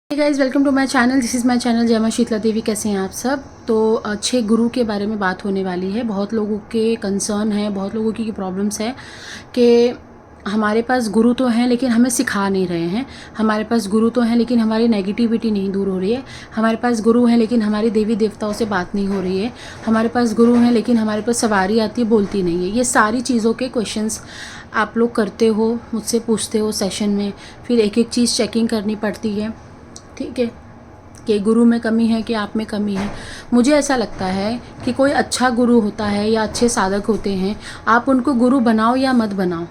Hey guys, welcome to my channel. This is my channel जय मां शीतला देवी। कैसे हैं आप सब? तो अच्छे गुरु के बारे में बात होने वाली है। बहुत लोगों के कंसर्न है, बहुत लोगों की प्रॉब्लम्स है कि हमारे पास गुरु तो हैं लेकिन हमें सिखा नहीं रहे हैं। हमारे पास गुरु तो हैं लेकिन हमारी नेगेटिविटी नहीं दूर हो रही है। हमारे पास गुरु हैं लेकिन हमारी देवी देवताओं से बात नहीं हो रही है। हमारे पास गुरु हैं लेकिन हमारे पास सवारी आती है, बोलती नहीं है। ये सारी चीज़ों के क्वेश्चंस आप लोग करते हो, मुझसे पूछते हो सेशन में, फिर एक एक चीज़ चेकिंग करनी पड़ती है। ठीक है कि गुरु में कमी है कि आप में कमी है। मुझे ऐसा लगता है कि कोई अच्छा गुरु होता है या अच्छे साधक होते हैं, आप उनको गुरु बनाओ या मत बनाओ,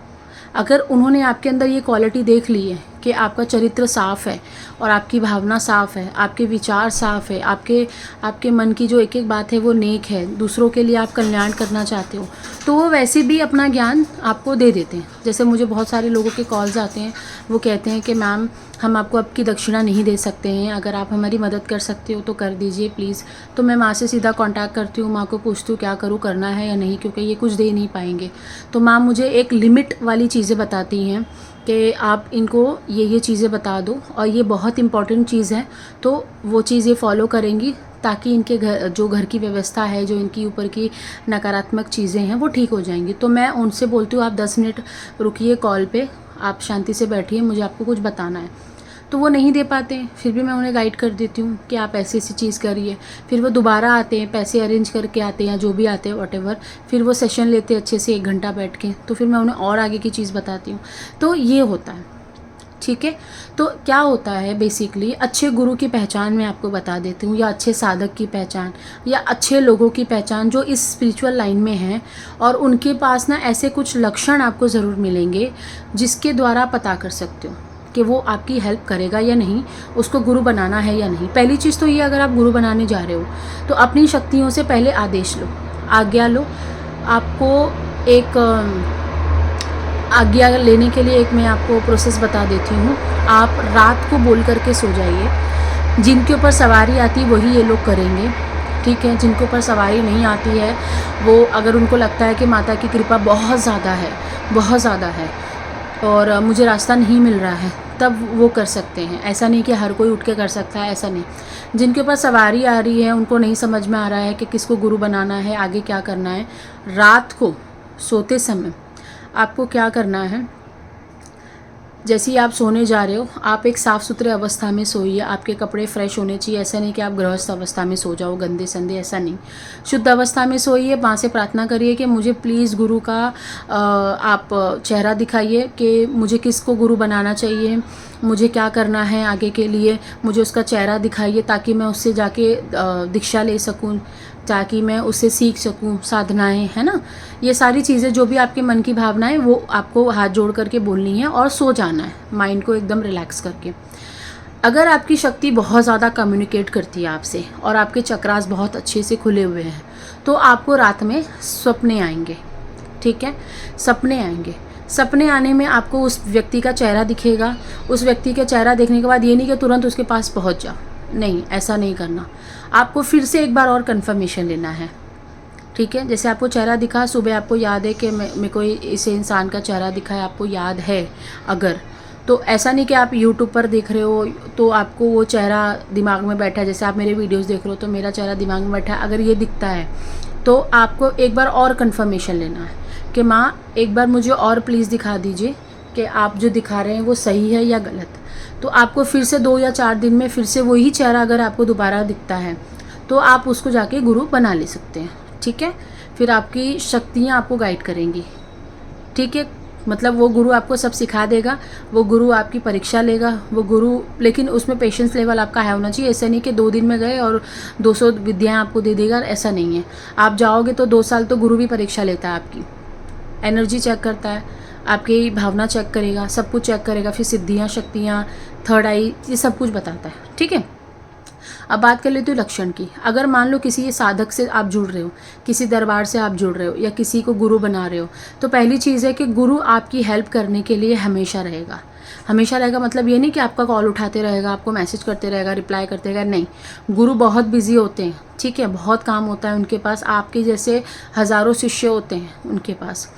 अगर उन्होंने आपके अंदर ये क्वालिटी देख ली है कि आपका चरित्र साफ़ है और आपकी भावना साफ़ है, आपके विचार साफ़ है, आपके मन की जो एक एक बात है वो नेक है, दूसरों के लिए आप कल्याण करना चाहते हो, तो वो वैसे भी अपना ज्ञान आपको दे देते हैं। जैसे मुझे बहुत सारे लोगों के कॉल्स आते हैं, वो कहते हैं कि मैम हम आपको आपकी दक्षिणा नहीं दे सकते हैं, अगर आप हमारी मदद कर सकते हो तो कर दीजिए प्लीज़। तो मैं माँ से सीधा कांटेक्ट करती हूँ, माँ को पूछती हूँ क्या करूँ, करना है या नहीं, क्योंकि ये कुछ दे नहीं पाएंगे। तो माँ मुझे एक लिमिट वाली चीज़ें बताती हैं कि आप इनको ये चीज़ें बता दो और ये बहुत इंपॉर्टेंट चीज़ है, तो वो चीज़ ये फॉलो करेंगी ताकि इनके घर की व्यवस्था है, जो इनकी ऊपर की नकारात्मक चीज़ें हैं वो ठीक हो जाएंगी। तो मैं उनसे बोलती हूँ आप 10 मिनट रुकिए कॉल पे, आप शांति से बैठिए, मुझे आपको कुछ बताना है। तो वो नहीं दे पाते हैं, फिर भी मैं उन्हें गाइड कर देती हूँ कि आप ऐसी ऐसी चीज़ करिए। फिर वो दोबारा आते हैं, पैसे अरेंज करके आते हैं या जो भी आते हैं वॉटेवर, फिर वो सेशन लेते हैं अच्छे से 1 घंटा बैठ के, तो फिर मैं उन्हें और आगे की चीज़ बताती हूँ। तो ये होता है, ठीक है। तो क्या होता है बेसिकली, अच्छे गुरु की पहचान मैं आपको बता देती हूँ, या अच्छे साधक की पहचान, या अच्छे लोगों की पहचान जो इस स्पिरिचुअल लाइन में हैं, और उनके पास ना ऐसे कुछ लक्षण आपको ज़रूर मिलेंगे जिसके द्वारा पता कर सकते हो कि वो आपकी हेल्प करेगा या नहीं, उसको गुरु बनाना है या नहीं। पहली चीज़ तो ये, अगर आप गुरु बनाने जा रहे हो तो अपनी शक्तियों से पहले आदेश लो, आज्ञा लो। आपको एक आज्ञा लेने के लिए एक मैं आपको प्रोसेस बता देती हूँ। आप रात को बोल करके सो जाइए, जिनके ऊपर सवारी आती वही ये लोग करेंगे, ठीक है। जिनके ऊपर सवारी नहीं आती है वो, अगर उनको लगता है कि माता की कृपा बहुत ज़्यादा है, बहुत ज़्यादा है और मुझे रास्ता नहीं मिल रहा है, तब वो कर सकते हैं। ऐसा नहीं कि हर कोई उठ के कर सकता है, ऐसा नहीं। जिनके ऊपर सवारी आ रही है, उनको नहीं समझ में आ रहा है कि किसको गुरु बनाना है, आगे क्या करना है, रात को सोते समय आपको क्या करना है, जैसे ही आप सोने जा रहे हो आप एक साफ़ सुथरे अवस्था में सोइए। आपके कपड़े फ्रेश होने चाहिए, ऐसा नहीं कि आप गृहस्थ अवस्था में सो जाओ गंदे संदे, ऐसा नहीं। शुद्ध अवस्था में सोइए, माँ से प्रार्थना करिए कि मुझे प्लीज़ गुरु का आप चेहरा दिखाइए कि मुझे किसको गुरु बनाना चाहिए, मुझे क्या करना है आगे के लिए, मुझे उसका चेहरा दिखाइए ताकि मैं उससे जाके दीक्षा ले सकूँ, ताकि मैं उससे सीख सकूं साधनाएं, है ना। ये सारी चीज़ें जो भी आपके मन की भावनाएं, वो आपको हाथ जोड़ करके बोलनी है और सो जाना है, माइंड को एकदम रिलैक्स करके। अगर आपकी शक्ति बहुत ज़्यादा कम्युनिकेट करती है आपसे और आपके चक्रास बहुत अच्छे से खुले हुए हैं, तो आपको रात में सपने आएंगे, ठीक है। सपने आएंगे, सपने आने में आपको उस व्यक्ति का चेहरा दिखेगा। उस व्यक्ति का चेहरा देखने के बाद ये नहीं कि तुरंत उसके पास पहुंच जाओ, नहीं, ऐसा नहीं करना। आपको फिर से एक बार और कंफर्मेशन लेना है, ठीक है। जैसे आपको चेहरा दिखा, सुबह आपको याद है कि मेरे को इस इंसान का चेहरा दिखा है, आपको याद है अगर, तो ऐसा नहीं कि आप यूट्यूब पर देख रहे हो तो आपको वो चेहरा दिमाग में बैठा है। जैसे आप मेरे वीडियोस देख रहे हो तो मेरा चेहरा दिमाग में बैठा है, अगर ये दिखता है तो आपको एक बार और कंफर्मेशन लेना है कि माँ एक बार मुझे और प्लीज़ दिखा दीजिए कि आप जो दिखा रहे हैं वो सही है या गलत। तो आपको फिर से 2 या 4 दिन में फिर से वही चेहरा अगर आपको दोबारा दिखता है तो आप उसको जाके गुरु बना ले सकते हैं, ठीक है। फिर आपकी शक्तियाँ आपको गाइड करेंगी, ठीक है। मतलब वो गुरु आपको सब सिखा देगा, वो गुरु आपकी परीक्षा लेगा, वो गुरु, लेकिन उसमें पेशेंस लेवल आपका हाई होना चाहिए। ऐसा नहीं कि 2 दिन में गए और 200 विद्याएँ आपको दे देगा, ऐसा नहीं है। आप जाओगे तो 2 साल तो गुरु भी परीक्षा लेता है, आपकी एनर्जी चेक करता है, आपकी भावना चेक करेगा, सब कुछ चेक करेगा, फिर सिद्धियाँ, शक्तियाँ, थर्ड आई, ये सब कुछ बताता है, ठीक है। अब बात कर लेते हो लक्षण की। अगर मान लो किसी साधक से आप जुड़ रहे हो, किसी दरबार से आप जुड़ रहे हो या किसी को गुरु बना रहे हो, तो पहली चीज़ है कि गुरु आपकी हेल्प करने के लिए हमेशा रहेगा। हमेशा रहेगा मतलब ये नहीं कि आपका कॉल उठाते रहेगा, आपको मैसेज करते रहेगा, रिप्लाई करते रहेगा, नहीं। गुरु बहुत बिजी होते हैं, ठीक है, बहुत काम होता है उनके पास, आपके जैसे हज़ारों शिष्य होते हैं उनके पास।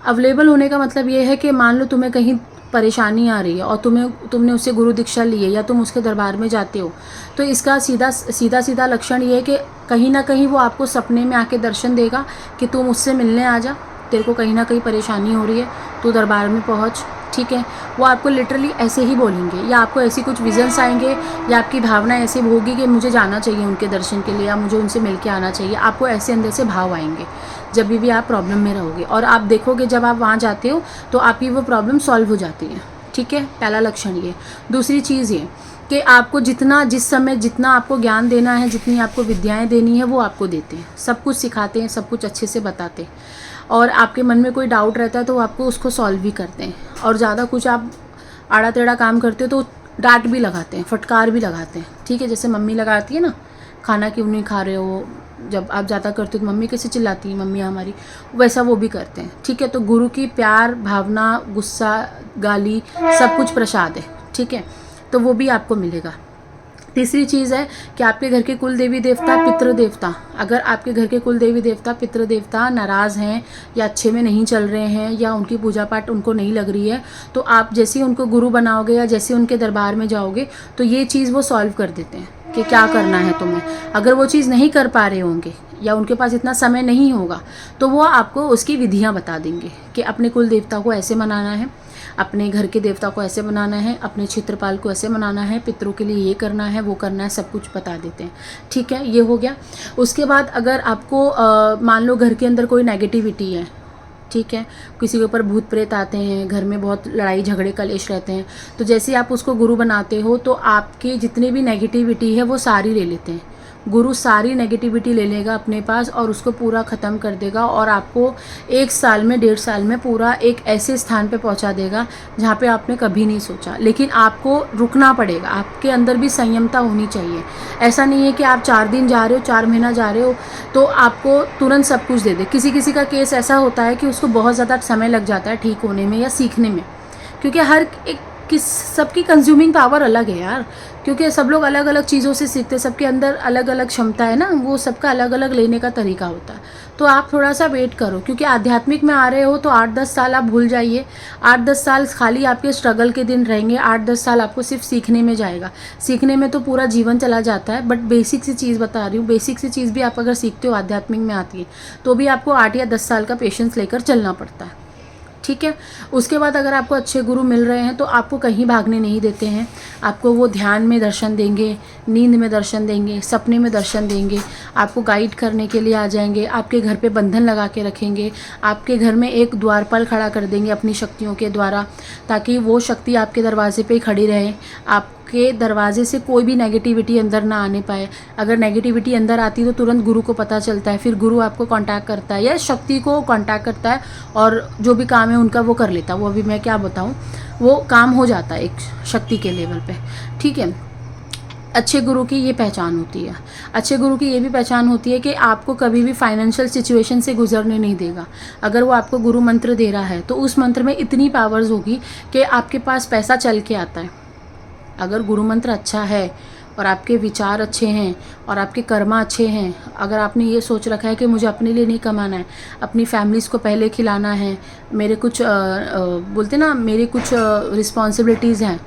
अवेलेबल होने का मतलब ये है कि मान लो तुम्हें कहीं परेशानी आ रही है और तुमने उससे गुरु दीक्षा ली है या तुम उसके दरबार में जाते हो, तो इसका सीधा लक्षण ये है कि कहीं ना कहीं वो आपको सपने में आके दर्शन देगा कि तुम उससे मिलने आ जा, तेरे को कहीं ना कहीं परेशानी हो रही है, तू दरबार में पहुँच। ठीक है, वो आपको लिटरली ऐसे ही बोलेंगे, या आपको ऐसी कुछ विजन्स आएंगे, या आपकी भावना ऐसी होगी कि मुझे जाना चाहिए उनके दर्शन के लिए, या मुझे उनसे मिल के आना चाहिए। आपको ऐसे अंदर से भाव आएंगे जब भी आप प्रॉब्लम में रहोगे, और आप देखोगे जब आप वहाँ जाते हो तो आपकी वो प्रॉब्लम सॉल्व हो जाती है। ठीक है, पहला लक्षण ये। दूसरी चीज़ ये कि आपको जिस समय जितना आपको ज्ञान देना है, जितनी आपको विद्याएं देनी है, वो आपको देते हैं, सब कुछ सिखाते हैं, सब कुछ अच्छे से बताते हैं, और आपके मन में कोई डाउट रहता है तो आपको उसको सॉल्व भी करते हैं। और ज़्यादा कुछ आप आड़ा टेढ़ा काम करते हो तो डांट भी लगाते हैं, फटकार भी लगाते हैं। ठीक है, जैसे मम्मी लगाती है ना, खाना क्यों नहीं खा रहे हो, जब आप ज़्यादा करते हो तो मम्मी कैसे चिल्लाती है मम्मी हमारी, वैसा वो भी करते हैं। ठीक है, तो गुरु की प्यार, भावना, गुस्सा, गाली, सब कुछ प्रसाद है। ठीक है, तो वो भी आपको मिलेगा। तीसरी चीज़ है कि आपके घर के कुल देवी देवता, पितृ देवता, अगर आपके घर के कुल देवी देवता, पितृ देवता नाराज़ हैं या अच्छे में नहीं चल रहे हैं, या उनकी पूजा पाठ उनको नहीं लग रही है, तो आप जैसे ही उनको गुरु बनाओगे या जैसे उनके दरबार में जाओगे तो ये चीज़ वो सॉल्व कर देते हैं कि क्या करना है तुम्हें। अगर वो चीज़ नहीं कर पा रहे होंगे या उनके पास इतना समय नहीं होगा तो वो आपको उसकी विधियाँ बता देंगे कि अपने कुल देवता को ऐसे मनाना है, अपने घर के देवता को ऐसे बनाना है, अपने क्षेत्रपाल को ऐसे बनाना है, पितरों के लिए ये करना है, वो करना है, सब कुछ बता देते हैं। ठीक है, ये हो गया। उसके बाद अगर आपको मान लो घर के अंदर कोई नेगेटिविटी है, ठीक है, किसी के ऊपर भूत प्रेत आते हैं, घर में बहुत लड़ाई झगड़े कलेश रहते हैं, तो जैसे ही आप उसको गुरु बनाते हो तो आपके जितने भी नेगेटिविटी है वो सारी ले लेते हैं। गुरु सारी नेगेटिविटी ले लेगा अपने पास और उसको पूरा ख़त्म कर देगा, और आपको 1 साल में, 1.5 साल में पूरा एक ऐसे स्थान पे पहुंचा देगा जहाँ पे आपने कभी नहीं सोचा। लेकिन आपको रुकना पड़ेगा, आपके अंदर भी संयमता होनी चाहिए। ऐसा नहीं है कि आप 4 दिन जा रहे हो, 4 महीना जा रहे हो तो आपको तुरंत सब कुछ दे दे। किसी का केस ऐसा होता है कि उसको बहुत ज़्यादा समय लग जाता है ठीक होने में या सीखने में, क्योंकि हर एक सबकी कंज्यूमिंग पावर अलग है यार, क्योंकि सब लोग अलग अलग चीज़ों से सीखते हैं, सबके अंदर अलग अलग क्षमता है ना, वो सबका अलग अलग लेने का तरीका होता है। तो आप थोड़ा सा वेट करो, क्योंकि आध्यात्मिक में आ रहे हो तो 8-10 साल आप भूल जाइए। 8-10 साल खाली आपके स्ट्रगल के दिन रहेंगे, 8-10 साल आपको सिर्फ सीखने में जाएगा। सीखने में तो पूरा जीवन चला जाता है, बट बेसिक सी चीज़ बता रही हूँ, बेसिक सी चीज़ भी आप अगर सीखते हो आध्यात्मिक में आती है तो भी आपको 8 या 10 साल का पेशेंस लेकर चलना पड़ता है। ठीक है, उसके बाद अगर आपको अच्छे गुरु मिल रहे हैं तो आपको कहीं भागने नहीं देते हैं। आपको वो ध्यान में दर्शन देंगे, नींद में दर्शन देंगे, सपने में दर्शन देंगे, आपको गाइड करने के लिए आ जाएंगे, आपके घर पे बंधन लगा के रखेंगे, आपके घर में एक द्वारपाल खड़ा कर देंगे अपनी शक्तियों के द्वारा, ताकि वो शक्ति आपके दरवाजे पे ही खड़ी रहे, आपके दरवाजे से कोई भी नेगेटिविटी अंदर ना आने पाए। अगर नेगेटिविटी अंदर आती है तो तुरंत गुरु को पता चलता है, फिर गुरु आपको कांटेक्ट करता है या शक्ति को कांटेक्ट करता है, और जो भी काम है उनका वो कर लेता है। वो अभी मैं क्या बताऊँ, वो काम हो जाता है एक शक्ति के लेवल पे। ठीक है, अच्छे गुरु की ये पहचान होती है। अच्छे गुरु की ये भी पहचान होती है कि आपको कभी भी फाइनेंशियल सिचुएशन से गुजरने नहीं देगा। अगर वो आपको गुरु मंत्र दे रहा है तो उस मंत्र में इतनी पावर्स होगी कि आपके पास पैसा चल के आता है। अगर गुरु मंत्र अच्छा है और आपके विचार अच्छे हैं और आपके कर्मा अच्छे हैं, अगर आपने ये सोच रखा है कि मुझे अपने लिए नहीं कमाना है, अपनी फैमिलीज़ को पहले खिलाना है, मेरे कुछ बोलते ना, मेरे कुछ रिस्पॉन्सिबिलिटीज़ हैं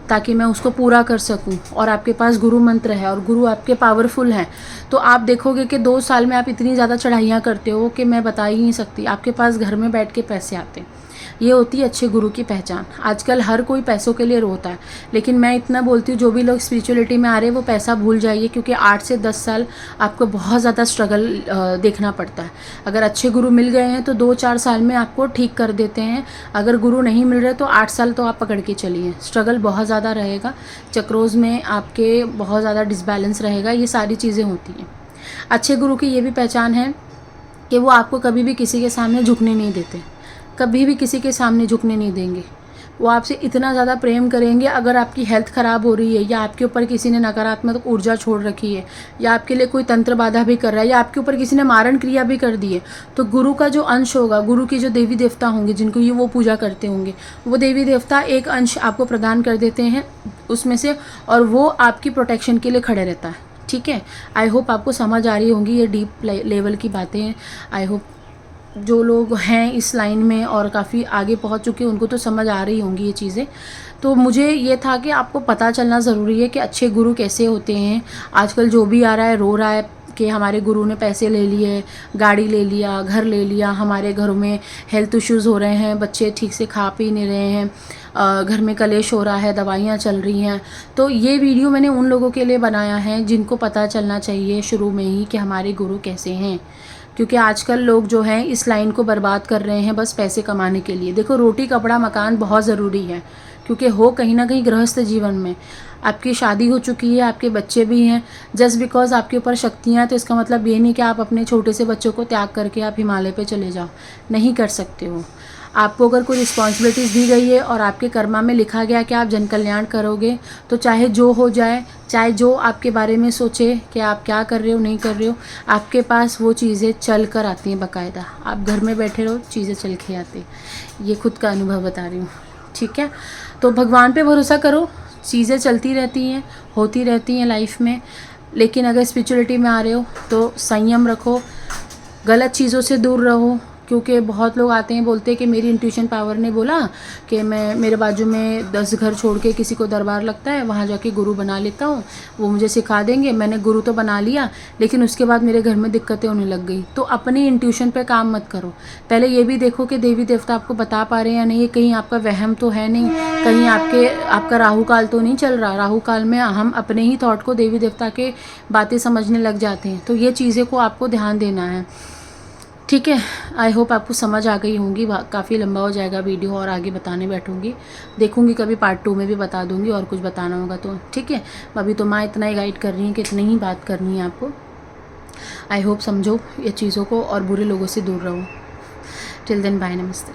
ताकि मैं उसको पूरा कर सकूं, और आपके पास गुरु मंत्र है और गुरु आपके पावरफुल हैं, तो आप देखोगे कि 2 साल में आप इतनी ज़्यादा चढ़ाइयाँ करते हो कि मैं बता ही नहीं सकती। आपके पास घर में बैठ के पैसे आते हैं। ये होती है अच्छे गुरु की पहचान। आजकल हर कोई पैसों के लिए रोता है, लेकिन मैं इतना बोलती हूँ, जो भी लोग स्पिरिचुअलिटी में आ रहे हैं वो पैसा भूल जाइए, क्योंकि 8 से 10 साल आपको बहुत ज़्यादा स्ट्रगल देखना पड़ता है। अगर अच्छे गुरु मिल गए हैं तो 2-4 साल में आपको ठीक कर देते हैं। अगर गुरु नहीं मिल रहे तो 8 साल तो आप पकड़ के चलिए। स्ट्रगल बहुत ज़्यादा रहेगा, चक्रोज़ में आपके बहुत ज़्यादा डिसबैलेंस रहेगा, ये सारी चीज़ें होती हैं। अच्छे गुरु की ये भी पहचान है कि वो आपको कभी भी किसी के सामने झुकने नहीं देते, कभी भी किसी के सामने झुकने नहीं देंगे। वो आपसे इतना ज़्यादा प्रेम करेंगे। अगर आपकी हेल्थ ख़राब हो रही है, या आपके ऊपर किसी ने नकारात्मक ऊर्जा छोड़ रखी है, या आपके लिए कोई तंत्र बाधा भी कर रहा है, या आपके ऊपर किसी ने मारण क्रिया भी कर दी है, तो गुरु का जो अंश होगा, गुरु के जो देवी देवता होंगे जिनको ये वो पूजा करते होंगे, वो देवी देवता एक अंश आपको प्रदान कर देते हैं उसमें से, और वो आपकी प्रोटेक्शन के लिए खड़े रहता है। ठीक है, आई होप आपको समझ आ रही होंगी, ये डीप लेवल की बातें हैं। आई होप जो लोग हैं इस लाइन में और काफ़ी आगे पहुंच चुके हैं उनको तो समझ आ रही होंगी ये चीज़ें। तो मुझे ये था कि आपको पता चलना ज़रूरी है कि अच्छे गुरु कैसे होते हैं। आजकल जो भी आ रहा है रो रहा है कि हमारे गुरु ने पैसे ले लिए, गाड़ी ले लिया, घर ले लिया, हमारे घरों में हेल्थ इश्यूज़ हो रहे हैं, बच्चे ठीक से खा पी नहीं रहे हैं, घर में कलेश हो रहा है, दवाइयाँ चल रही हैं। तो ये वीडियो मैंने उन लोगों के लिए बनाया है जिनको पता चलना चाहिए शुरू में ही कि हमारे गुरु कैसे हैं। क्योंकि आजकल लोग जो हैं इस लाइन को बर्बाद कर रहे हैं बस पैसे कमाने के लिए। देखो, रोटी कपड़ा मकान बहुत ज़रूरी है, क्योंकि हो कहीं ना कहीं गृहस्थ जीवन में। आपकी शादी हो चुकी है, आपके बच्चे भी हैं, जस्ट बिकॉज आपके ऊपर शक्तियाँ हैं तो इसका मतलब ये नहीं कि आप अपने छोटे से बच्चों को त्याग करके आप हिमालय पे चले जाओ, नहीं कर सकते हो। आपको अगर कोई रिस्पॉन्सिबिलिटीज़ दी गई है और आपके कर्मा में लिखा गया कि आप जन कल्याण करोगे, तो चाहे जो हो जाए, चाहे जो आपके बारे में सोचे कि आप क्या कर रहे हो नहीं कर रहे हो, आपके पास वो चीज़ें चल कर आती हैं बाकायदा। आप घर में बैठे रहो, चीज़ें चल के आती। ये खुद का अनुभव बता रही हूँ, ठीक है। तो भगवान पे भरोसा करो, चीज़ें चलती रहती हैं, होती रहती हैं लाइफ में। लेकिन अगर स्पिरिचुअलिटी में आ रहे हो तो संयम रखो, गलत चीज़ों से दूर रहो। क्योंकि बहुत लोग आते हैं बोलते हैं कि मेरी इंट्यूशन पावर ने बोला कि मैं मेरे बाजू में 10 घर छोड़ के किसी को दरबार लगता है, वहाँ जाके गुरु बना लेता हूँ, वो मुझे सिखा देंगे। मैंने गुरु तो बना लिया, लेकिन उसके बाद मेरे घर में दिक्कतें होने लग गई। तो अपनी इंट्यूशन पे काम मत करो, पहले ये भी देखो कि देवी देवता आपको बता पा रहे हैं या नहीं, कहीं आपका वहम तो है नहीं, कहीं आपका राहु काल तो नहीं चल रहा। राहु काल में हम अपने ही थॉट को देवी देवता के बातें समझने लग जाते हैं। तो ये चीज़ें को आपको ध्यान देना है, ठीक है। आई होप आपको समझ आ गई होंगी। काफ़ी लंबा हो जाएगा वीडियो और आगे बताने बैठूंगी, देखूंगी कभी पार्ट 2 में भी बता दूंगी और कुछ बताना होगा तो, ठीक है। अभी तो मैं इतना ही गाइड कर रही हूँ कि इतनी ही बात करनी है आपको। आई होप समझो ये चीज़ों को और बुरे लोगों से दूर रहो। टिल देन बाय, नमस्ते।